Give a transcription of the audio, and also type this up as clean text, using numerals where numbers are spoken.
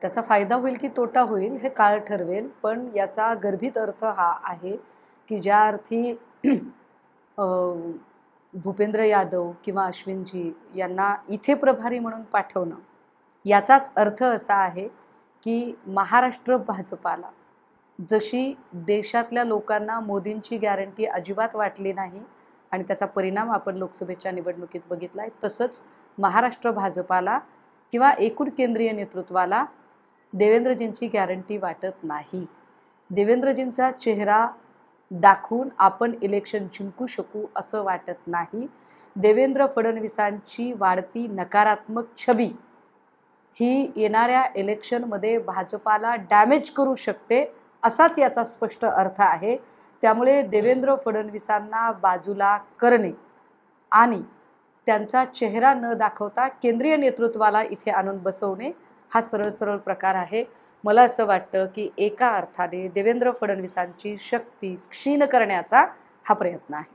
त्याचा फायदा होईल की तोटा होईल हे काळ ठरवेल, पण याचा गर्भित अर्थ हा आहे की ज्या अर्थी अ, भूपेंद्र यादव किंवा अश्विनजी यांना इथे प्रभारी म्हणून पाठवणं, याचाच अर्थ असा आहे की महाराष्ट्र भाजपाला जशी देशातल्या लोकांना मोदींची गॅरंटी अजिबात वाटली नाही आणि त्याचा परिणाम आपण लोकसभेच्या निवडणुकीत बघितला आहे, तसंच महाराष्ट्र भाजपाला किंवा एकूण केंद्रीय नेतृत्वाला देवेंद्रजींची गॅरंटी वाटत नाही. देवेंद्रजींचा चेहरा दाखवून आपण इलेक्शन जिंकू शकू असं वाटत नाही. देवेंद्र फडणवीसांची वाढती नकारात्मक छबी ही येणाऱ्या इलेक्शनमध्ये भाजपाला डॅमेज करू शकते, असाच याचा स्पष्ट अर्थ आहे. त्यामुळे देवेंद्र फडणवीसांना बाजूला करणे आणि त्यांचा चेहरा न दाखवता केंद्रीय नेतृत्वाला इथे आणून बसवणे हा सरळ सरळ प्रकार आहे. मला असं वाटतं की एका अर्थाने देवेंद्र फडणवीसांची शक्ती क्षीण करण्याचा हा प्रयत्न आहे.